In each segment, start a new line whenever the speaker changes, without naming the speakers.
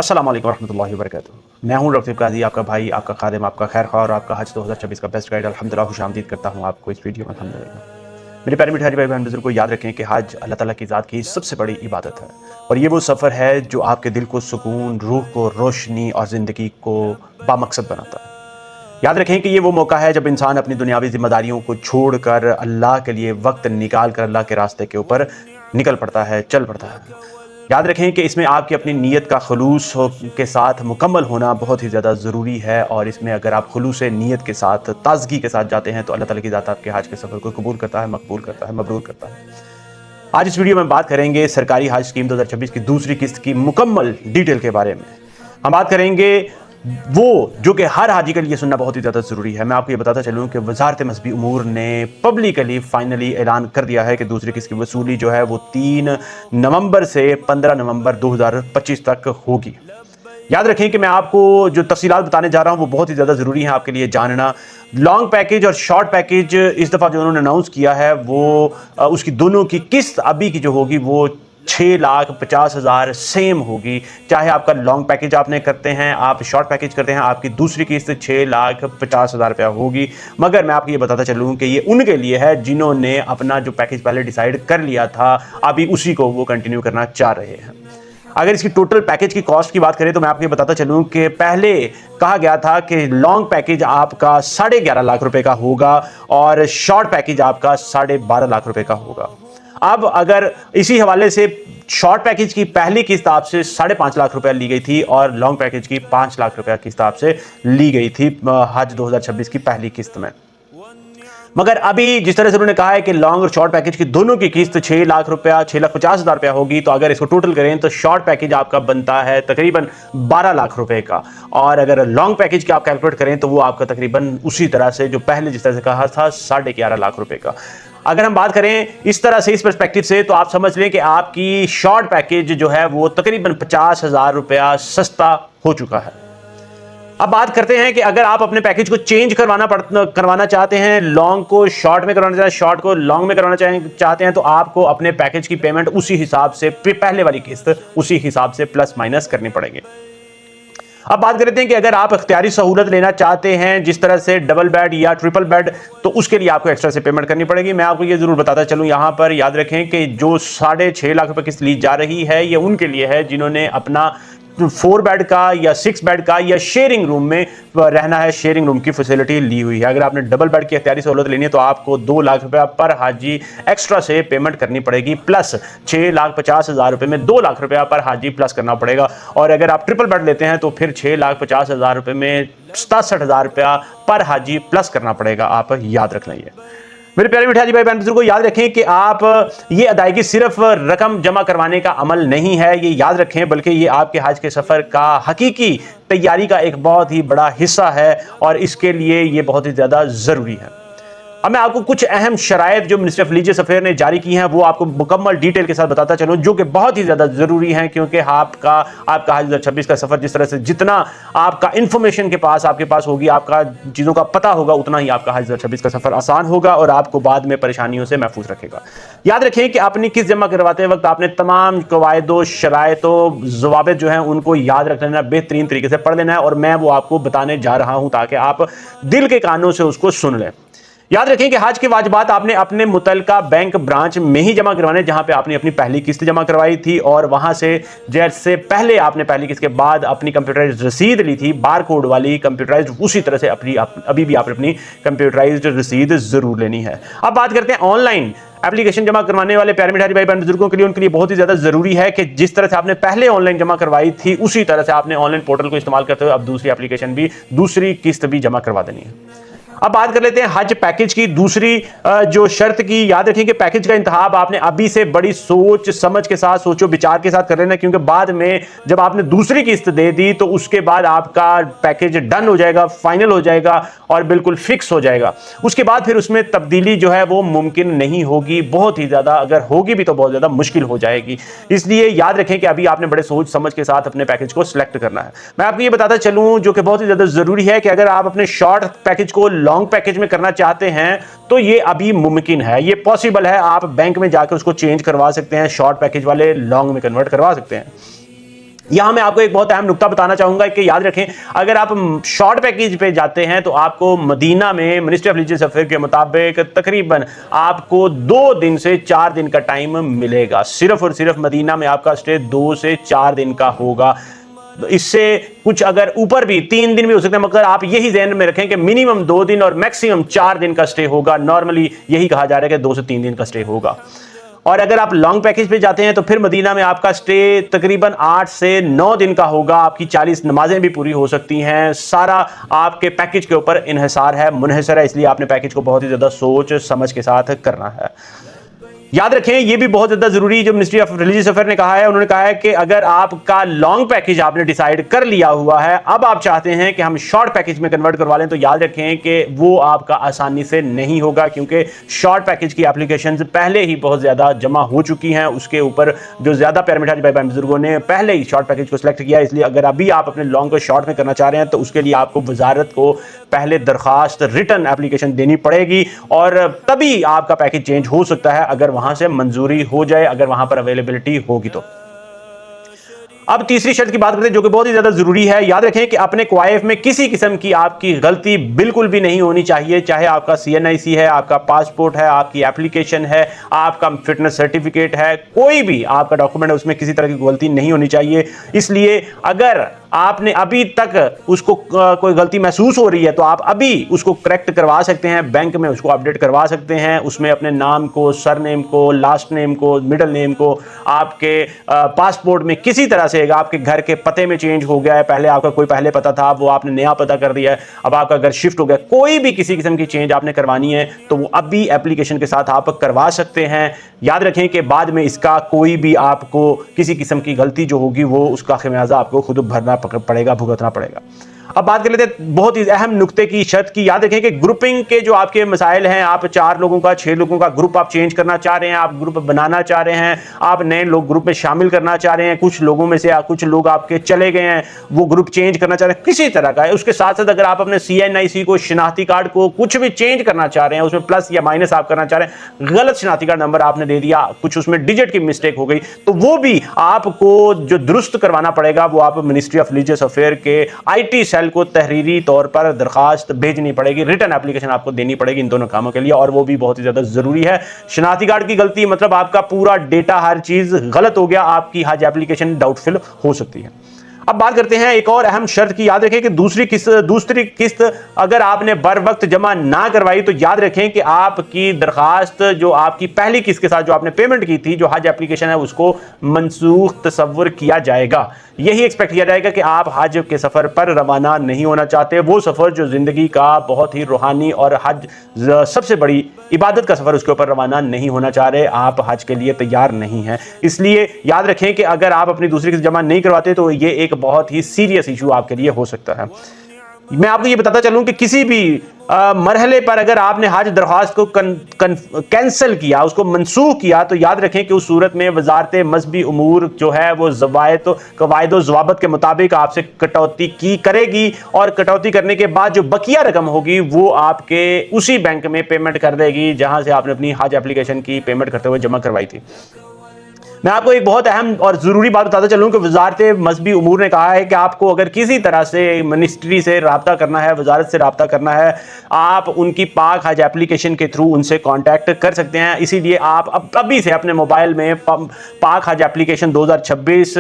अस्सलाम वालेकुम रहमतुल्लाहि व बरकातुहू। मैं हूं रफ़ीक काजी, आपका भाई, आपका खादिम, आपका खैरख्वाह और आपका हज 2026 का बेस्ट गाइड। अल्हम्दुलिल्लाह खुशामदीद करता हूं आपको इस वीडियो में अल्हम्दुलिल्लाह। मेरे प्यारे मिठाई भाई बहन बुजुर्ग को याद रखें कि हज अल्लाह ताला की ज़ात की सबसे बड़ी इबादत है और ये वो सफ़र है जो आपके दिल को सुकून, रूह को रोशनी और ज़िंदगी को बामकसद बनाता है। याद रखें कि ये वो मौका है जब इंसान अपनी दुनियावी जिम्मेदारियों को छोड़कर अल्लाह के लिए वक्त निकाल कर अल्लाह के रास्ते के ऊपर निकल पड़ता है, चल पड़ता है। याद रखें कि इसमें आपकी अपनी नीयत का खुलूस के साथ मुकम्मल होना बहुत ही ज़्यादा ज़रूरी है और इसमें अगर आप खुलूस नीयत के साथ, ताज़गी के साथ जाते हैं तो अल्लाह ताला की ज़ात आपके हज के सफ़र को कबूल करता है, मकबूल करता है, मबरूर करता है। आज इस वीडियो में बात करेंगे सरकारी हज स्कीम 2026 की दूसरी किस्त की मुकम्मल डिटेल के बारे में। हम बात करेंगे वो जो कि हर हाजी के लिए सुनना बहुत ही ज़्यादा ज़रूरी है। मैं आपको ये बताता चलूँ कि वज़ारत मज़हबी उमूर ने पब्लिकली फाइनली ऐलान कर दिया है कि दूसरी किस्त की वसूली जो है वो 3 नवंबर से 15 नवंबर 2025 तक होगी। याद रखें कि मैं आपको जो तफसीलात बताने जा रहा हूँ वो बहुत ही ज़्यादा ज़रूरी है आपके लिए जानना। लॉन्ग पैकेज और शॉर्ट पैकेज इस दफ़ा जो उन्होंने अनाउंस किया है वो उसकी दोनों की किस्त अभी की जो होगी वो 6,50,000 सेम होगी। चाहे आपका लॉन्ग पैकेज आपने करते हैं, आप शॉर्ट पैकेज करते हैं, आपकी दूसरी किस्त 6,50,000 रुपया होगी। मगर मैं आपको ये बताता चलूँ कि ये उनके लिए है जिन्होंने अपना जो पैकेज पहले डिसाइड कर लिया था, अभी उसी को वो कंटिन्यू करना चाह रहे हैं। अगर इसकी टोटल पैकेज की कॉस्ट की बात करें तो मैं आपको ये बताता चलूँ कि पहले कहा गया था कि लॉन्ग पैकेज आपका 11.5 लाख रुपए का होगा और शॉर्ट पैकेज आपका 12.5 लाख रुपए का होगा। अब अगर इसी हवाले से शॉर्ट पैकेज की पहली किस्त आपसे 5.5 लाख रुपया ली गई थी और लॉन्ग पैकेज की 5 लाख रुपया किस्त आपसे ली गई थी हज 2026 की पहली किस्त में। मगर अभी जिस तरह से उन्होंने कहा है कि लॉन्ग और शॉर्ट पैकेज की दोनों की किस्त 6 लाख रुपया, 6,50,000 रुपया होगी, तो अगर इसको टोटल करें तो शॉर्ट पैकेज आपका बनता है तकरीबन 12 लाख रुपए का और अगर लॉन्ग पैकेज की आप कैलकुलेट करें तो वो आपका तकरीबन उसी तरह से जो पहले जिस तरह से कहा था 11.5 लाख रुपए का। अगर हम बात करें इस तरह से, इस पर्सपेक्टिव से, तो आप समझ लें कि आपकी शॉर्ट पैकेज जो है वो तकरीबन 50,000 रुपया सस्ता हो चुका है। अब बात करते हैं कि अगर आप अपने पैकेज को चेंज करवाना चाहते हैं, लॉन्ग को शॉर्ट में करवाना चाहते हैं, शॉर्ट को लॉन्ग में करवाना चाहते हैं, तो आपको अपने पैकेज की पेमेंट उसी हिसाब से, पहले वाली किस्त उसी हिसाब से प्लस माइनस करनी पड़ेगी। अब बात करते हैं कि अगर आप इख्तियारी सहूलत लेना चाहते हैं जिस तरह से डबल बेड या ट्रिपल बेड, तो उसके लिए आपको एक्स्ट्रा से पेमेंट करनी पड़ेगी। मैं आपको ये जरूर बताता चलूं, यहां पर याद रखें कि जो 6.5 लाख रुपए किस्त ली जा रही है ये उनके लिए है जिन्होंने अपना 4 बेड का या 6 बेड का या शेयरिंग रूम में रहना है, शेयरिंग रूम की फैसिलिटी ली हुई है। अगर आपने डबल बेड की इख्तियारी सहूलत लेनी है तो आपको 2 लाख रुपया पर हाजी एक्स्ट्रा से पेमेंट करनी पड़ेगी, प्लस 6,50,000 रुपये में 2 लाख रुपया पर हाजी प्लस करना पड़ेगा। और अगर आप ट्रिपल बेड लेते हैं तो फिर 6,50,000 रुपये में 67,000 रुपया पर हाजी प्लस करना पड़ेगा। आप याद रखना ये मेरे प्यारे मिठाई भाई बहन बुजुर्गों को याद रखें कि आप ये अदायगी सिर्फ रकम जमा करवाने का अमल नहीं है, ये याद रखें, बल्कि ये आपके हज के सफ़र का हकीकी तैयारी का एक बहुत ही बड़ा हिस्सा है और इसके लिए ये बहुत ही ज़्यादा ज़रूरी है। अब मैं आपको कुछ अहम शराइत जो मिनिस्ट्री ऑफ रिलीजियस अफेयर ने जारी की हैं वो आपको मुकम्मल डिटेल के साथ बताता चलूँ, जो कि बहुत ही ज़्यादा ज़रूरी हैं, क्योंकि आपका हज 2026 का सफ़र जिस तरह से जितना आपका इन्फॉर्मेशन आपके पास होगी, आपका चीज़ों का पता होगा, उतना ही आपका हज 2026 का सफ़र आसान होगा और आपको बाद में परेशानियों से महफूज रखेगा। याद रखें कि अपनी किस्त जमा करवाते वक्त आपने तमाम कवायदों, शराइतों, ज़वाबित जो हैं उनको याद रख लेना, बेहतरीन तरीके से पढ़ लेना है और मैं वो आपको बताने जा रहा हूँ ताकि आप दिल के कानों से उसको सुन लें। याद रखें कि हज के वाजिबात आपने अपने मुतलका बैंक ब्रांच में ही जमा करवाने जहां पे आपने अपनी पहली किस्त जमा करवाई थी और वहां से जैसे पहले आपने पहली किस्त के बाद अपनी कंप्यूटराइज्ड रसीद ली थी, बार कोड वाली कंप्यूटराइज्ड, उसी तरह से अभी भी आपने अपनी कंप्यूटराइज्ड रसीद जरूर लेनी है। अब बात करते हैं ऑनलाइन एप्लीकेशन जमा करवाने वाले प्यारे मिठाई भाई बहन बुजुर्गों के लिए, उनके लिए बहुत ही ज्यादा जरूरी है कि जिस तरह से आपने पहले ऑनलाइन जमा करवाई थी उसी तरह से आपने ऑनलाइन पोर्टल को इस्तेमाल करते हुए अब दूसरी एप्लीकेशन भी, दूसरी किस्त भी जमा करवा देनी है। अब बात कर लेते हैं हज पैकेज की दूसरी जो शर्त की। याद रखें कि पैकेज का इंतखाब आपने अभी से बड़ी सोच समझ के साथ, सोचो विचार के साथ कर लेना, क्योंकि बाद में जब आपने दूसरी किस्त दे दी तो उसके बाद आपका पैकेज डन हो जाएगा, फाइनल हो जाएगा और बिल्कुल फिक्स हो जाएगा। उसके बाद फिर उसमें तब्दीली जो है वो मुमकिन नहीं होगी, बहुत ही ज्यादा, अगर होगी भी तो बहुत ज्यादा मुश्किल हो जाएगी। इसलिए याद रखें कि अभी आपने बड़े सोच समझ के साथ अपने पैकेज को सिलेक्ट करना है। मैं आपको ये बताता चलूं जो कि बहुत ही ज्यादा जरूरी है कि अगर आप अपने शॉर्ट पैकेज को लॉन्ग पैकेज में करना चाहते हैं तो ये अभी मुमकिन है, ये पॉसिबल है। आप बैंक में जाकर उसको चेंज करवा सकते हैं, शॉर्ट पैकेज वाले लॉन्ग में कन्वर्ट करवा सकते हैं। यहां मैं आपको एक बहुत अहम नुक्ता बताना चाहूंगा कि याद रखें, अगर आप शॉर्ट पैकेज पे जाते हैं तो आपको मदीना में मिनिस्ट्री ऑफ रिलीजियस अफेयर के मुताबिक तकरीबन आपको 2 दिन से 4 दिन का टाइम मिलेगा। सिर्फ और सिर्फ मदीना में आपका स्टे 2 से 4 दिन का होगा। इससे कुछ अगर ऊपर भी 3 दिन भी हो सकते हैं, मगर आप यही ध्यान में रखें कि मिनिमम 2 दिन और मैक्सिमम 4 दिन का स्टे होगा। नॉर्मली यही कहा जा रहा है कि 2 से 3 दिन का स्टे होगा। और अगर आप लॉन्ग पैकेज पे जाते हैं तो फिर मदीना में आपका स्टे तकरीबन 8 से 9 दिन का होगा। आपकी 40 नमाजें भी पूरी हो सकती हैं। सारा आपके पैकेज के ऊपर इन्हिसार है, मुनहसर है, इसलिए आपने पैकेज को बहुत ही ज़्यादा सोच समझ के साथ करना है। याद रखें, ये भी बहुत ज़्यादा ज़रूरी जो मिनिस्ट्री ऑफ रिलीजियस अफेयर ने कहा है, उन्होंने कहा है कि अगर आपका लॉन्ग पैकेज आपने डिसाइड कर लिया हुआ है, अब आप चाहते हैं कि हम शॉर्ट पैकेज में कन्वर्ट करवा लें, तो याद रखें कि वो आपका आसानी से नहीं होगा, क्योंकि शॉर्ट पैकेज की एप्लीकेशंस पहले ही बहुत ज़्यादा जमा हो चुकी हैं। उसके ऊपर जो ज़्यादा प्यारे मिठाई भाई बहन बुजुर्गों ने पहले ही शॉर्ट पैकेज को सिलेक्ट किया, इसलिए अगर अभी आप अपने लॉन्ग को शॉर्ट में करना चाह रहे हैं तो उसके लिए आपको वजारत को पहले दरखास्त रिटर्न एप्लीकेशन देनी पड़ेगी, और तभी आपका पैकेज चेंज हो सकता है अगर वहां से मंजूरी हो जाए, अगर वहां पर अवेलेबिलिटी होगी तो। अब तीसरी शर्त की बात करते हैं जो कि बहुत ही ज्यादा जरूरी है। याद रखें कि अपने क्वाइफ में किसी किस्म की आपकी गलती बिल्कुल भी नहीं होनी चाहिए, चाहे आपका CNIC है, आपका पासपोर्ट है, आपकी एप्लीकेशन है, आपका फिटनेस सर्टिफिकेट है, कोई भी आपका डॉक्यूमेंट है, उसमें किसी तरह की गलती नहीं होनी चाहिए। इसलिए अगर आपने अभी तक उसको कोई गलती महसूस हो रही है तो आप अभी उसको करेक्ट करवा सकते हैं, बैंक में उसको अपडेट करवा सकते हैं। उसमें अपने नाम को, सरनेम को, लास्ट नेम को, मिडिल नेम को, आपके पासपोर्ट में किसी तरह से आपके घर के पते में चेंज हो गया है, पहले आपका कोई पहले पता था, वो आपने नया पता कर दिया है, अब आपका घर शिफ्ट हो गया, कोई भी किसी किस्म की चेंज आपने करवानी है तो वो अभी एप्लीकेशन के साथ आप करवा सकते हैं। याद रखें कि बाद में इसका कोई भी आपको किसी किस्म की गलती जो होगी वो उसका खमियाजा आपको खुद भरना पड़ेगा, भुगतना पड़ेगा। अब बात कर लेते हैं बहुत ही अहम नुक्ते की, शर्त की। याद रखें कि ग्रुपिंग के जो आपके मसाइल हैं, आप 4 लोगों का, 6 लोगों का ग्रुप आप चेंज करना चाह रहे हैं, आप ग्रुप बनाना चाह रहे हैं, आप नए लोग ग्रुप में शामिल करना चाह रहे हैं, कुछ लोगों में से कुछ लोग आपके चले गए हैं, वो ग्रुप चेंज करना चाह रहे हैं, किसी तरह का है। उसके साथ साथ अगर आप अपने CNIC को, शनाख्ती कार्ड को कुछ भी चेंज करना चाह रहे हैं, उसमें प्लस या माइनस आप करना चाह रहे हैं, गलत शनाख्ती कार्ड नंबर आपने दे दिया, कुछ उसमें डिजिट की मिस्टेक हो गई, तो वो भी आपको जो दुरुस्त करवाना पड़ेगा, वो आप मिनिस्ट्री ऑफ रिलीजियस अफेयर के IT सेल को तहरीरी तौर पर दरखास्त भेजनी पड़ेगी, रिटर्न एप्लीकेशन आपको देनी पड़ेगी इन दोनों कामों के लिए, और वो भी बहुत ही ज्यादा जरूरी है। शनाख्ती कार्ड की गलती मतलब आपका पूरा डेटा, हर चीज गलत हो गया, आपकी हज एप्लीकेशन डाउटफुल हो सकती है। अब बात करते हैं एक और अहम शर्त की। याद रखें कि दूसरी किस्त अगर आपने बर वक्त जमा ना करवाई तो याद रखें कि आपकी दरखास्त, जो आपकी पहली किस्त के साथ जो आपने पेमेंट की थी, जो हज एप्लीकेशन है, उसको मनसूख तस्वर किया जाएगा। यही एक्सपेक्ट किया जाएगा कि आप हज के सफर पर रवाना नहीं होना चाहते, वो सफर जो जिंदगी का बहुत ही रूहानी और हज सबसे बड़ी इबादत का सफर, उसके ऊपर रवाना नहीं होना चाह रहे, आप हज के लिए तैयार नहीं हैं। इसलिए याद रखें कि अगर आप अपनी दूसरी किस्त जमा नहीं करवाते तो ये एक बहुत ही सीरियस इशू आपके लिए हो सकता है। मैं आपको ये बताता चलूं कि किसी भी मरहले पर अगर आपने हज दरख्वास्त को कैंसिल किया, उसको मनसूख किया, तो याद रखें कि उस सूरत में वजारत मजहबी उमूर जो है वो कवायद ज़वाबत के मुताबिक आपसे कटौती की करेगी, और कटौती करने के बाद जो बकिया रकम होगी वो आपके उसी बैंक में पेमेंट कर देगी जहां से आपने अपनी हज एप्लीकेशन की पेमेंट करते हुए जमा करवाई थी। मैं आपको एक बहुत अहम और ज़रूरी बात बताता चलूँ कि वजारत मजहबी उमूर ने कहा है कि आपको अगर किसी तरह से मिनिस्ट्री से रब्ता करना है, वजारत से रब्ता करना है, आप उनकी पाक हज एप्लीकेशन के थ्रू उनसे कांटेक्ट कर सकते हैं। इसीलिए आप अब अभी से अपने मोबाइल में पाक हज एप्लीकेशन 2026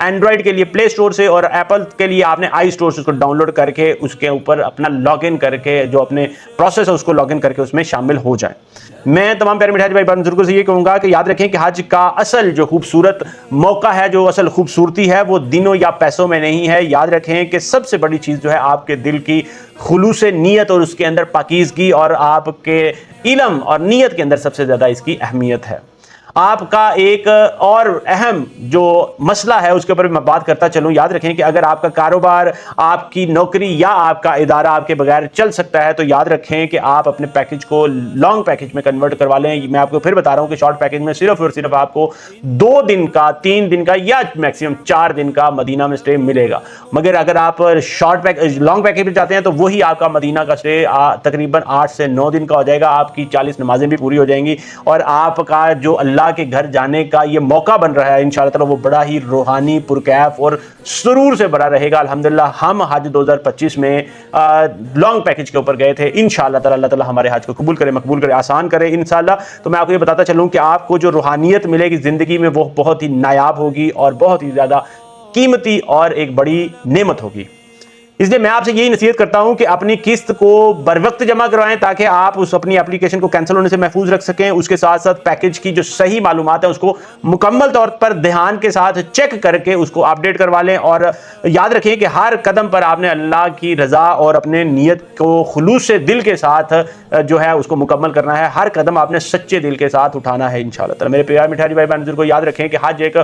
एंड्रॉइड के लिए प्ले स्टोर से और एप्पल के लिए आपने आई स्टोर से उसको डाउनलोड करके उसके ऊपर अपना लॉगिन करके, जो अपने प्रोसेस है उसको लॉगिन करके उसमें शामिल हो जाएं। मैं तमाम प्यारे मिठाई भाई बुजुर्गों से ये कहूँगा कि याद रखें कि हज का असल जो खूबसूरत मौका है, जो असल खूबसूरती है, वो दिनों या पैसों में नहीं है। याद रखें कि सबसे बड़ी चीज़ जो है आपके दिल की खुलूस नीयत और उसके अंदर पाकीज़गी और आपके इल्म और नीयत के अंदर सबसे ज़्यादा इसकी अहमियत है। आपका एक और अहम जो मसला है उसके ऊपर मैं बात करता चलूं। याद रखें कि अगर आपका कारोबार, आपकी नौकरी या आपका इदारा आपके बगैर चल सकता है तो याद रखें कि आप अपने पैकेज को लॉन्ग पैकेज में कन्वर्ट करवा लें। मैं आपको फिर बता रहा हूं कि शॉर्ट पैकेज में सिर्फ और सिर्फ आपको 2 दिन का, 3 दिन का या मैक्सिमम 4 दिन का मदीना में स्टे मिलेगा। मगर अगर आप लॉन्ग पैकेज में जाते हैं तो वही आपका मदीना का स्टे तकरीबन 8 से 9 दिन का हो जाएगा। आपकी 40 नमाजें भी पूरी हो जाएंगी और आपका जो अल्लाह اللہ کے گھر جانے کا یہ موقع بن رہا ہے انشاءاللہ تعالی وہ بڑا ہی روحانی پرکیف اور سرور سے بڑا رہے گا الحمدللہ۔ ہم حج 2025 میں لانگ پیکج کے اوپر گئے تھے، انشاءاللہ تعالی اللہ تعالی ہمارے حج کو قبول کرے، مقبول کرے، آسان کرے انشاءاللہ۔ تو میں آپ کو یہ بتاتا چلوں کہ آپ کو جو روحانیت ملے گی زندگی میں وہ بہت ہی نایاب ہوگی اور بہت ہی زیادہ قیمتی اور ایک بڑی نعمت ہوگی۔ اس لیے میں آپ سے یہی نصیحت کرتا ہوں کہ اپنی قسط کو بر وقت جمع کروائیں تاکہ آپ اس اپنی اپلیکیشن کو کینسل ہونے سے محفوظ رکھ سکیں۔ اس کے ساتھ ساتھ پیکج کی جو صحیح معلومات ہیں اس کو مکمل طور پر دھیان کے ساتھ چیک کر کے اس کو اپڈیٹ کروا لیں، اور یاد رکھیں کہ ہر قدم پر آپ نے اللہ کی رضا اور اپنے نیت کو خلوص سے دل کے ساتھ جو ہے اس کو مکمل کرنا ہے۔ ہر قدم آپ نے سچے دل کے ساتھ اٹھانا ہے انشاءاللہ تعالی۔ میرے پیارے میٹھے بھائی بہن بزرگوں، یاد رکھیں کہ حج ایک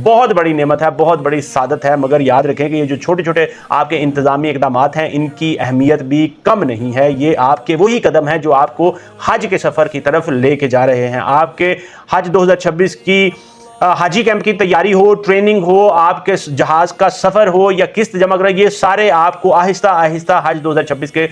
بہت بڑی نعمت ہے، بہت بڑی سعادت ہے، مگر یاد رکھیں کہ یہ جو چھوٹے چھوٹے آپ کے انتظامی اقدامات ہیں ان کی اہمیت بھی کم نہیں ہے۔ یہ آپ کے وہی قدم ہیں جو آپ کو حج کے سفر کی طرف لے کے جا رہے ہیں۔ آپ کے حج 2026 کی حاجی کیمپ کی تیاری ہو، ٹریننگ ہو، آپ کے جہاز کا سفر ہو یا قسط جمع کرنا، یہ سارے آپ کو آہستہ آہستہ حج 2026 کے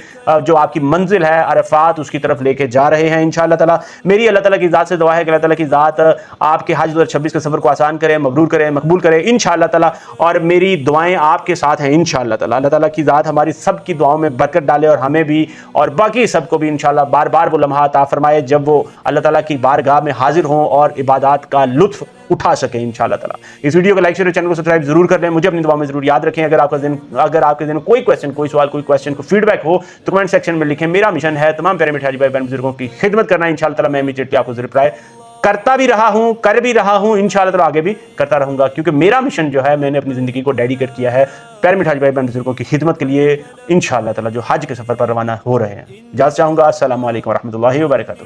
جو آپ کی منزل ہے عرفات اس کی طرف لے کے جا رہے ہیں انشاءاللہ تعالی۔ میری اللہ تعالیٰ کی ذات سے دعا ہے کہ اللہ تعالیٰ کی ذات آپ کے حج 2026 کے سفر کو آسان کرے، مبرور کرے، مقبول کرے انشاءاللہ تعالی، اور میری دعائیں آپ کے ساتھ ہیں انشاءاللہ تعالی۔ اللہ تعالیٰ کی ذات ہماری سب کی دعاؤں میں برکت ڈالے اور ہمیں بھی اور باقی سب کو بھی انشاءاللہ بار بار وہ لمحات عطا فرمائے جب وہ اللہ تعالیٰ کی بارگاہ میں حاضر ہوں اور عبادات کا لطف اٹھا سکیں انشاءاللہ تعالی۔ اس ویڈیو کو لائک شیئر اور چینل کو سبسکرائب ضرور کر لیں، مجھے اپنی دعا میں ضرور یاد رکھیں۔ اگر آپ کے ذہن کوئی کویسچن، کوئی سوال، کوئی کویسچن، کوئی فیڈ بیک ہو تو کمنٹ سیکشن میں لکھیں۔ میرا مشن ہے تمام پیارے میٹھے بھائی بہن بزرگوں کی خدمت کرنا انشاءاللہ تعالی۔ میں امیجیٹلی آپ کو رپلائی کرتا بھی رہا ہوں، کر بھی رہا ہوں، انشاءاللہ تعالی آگے بھی کرتا رہوں گا، کیونکہ میرا مشن جو ہے میں نے اپنی زندگی کو ڈیڈیکیٹ کیا ہے پیارے میٹھے بھائی بہن بزرگوں کی خدمت کے لیے انشاءاللہ تعالی جو حج کے سفر پر روانہ ہو رہے ہیں۔ اجازت چاہوں گا، السلام علیکم ورحمۃ اللہ وبرکاتہ۔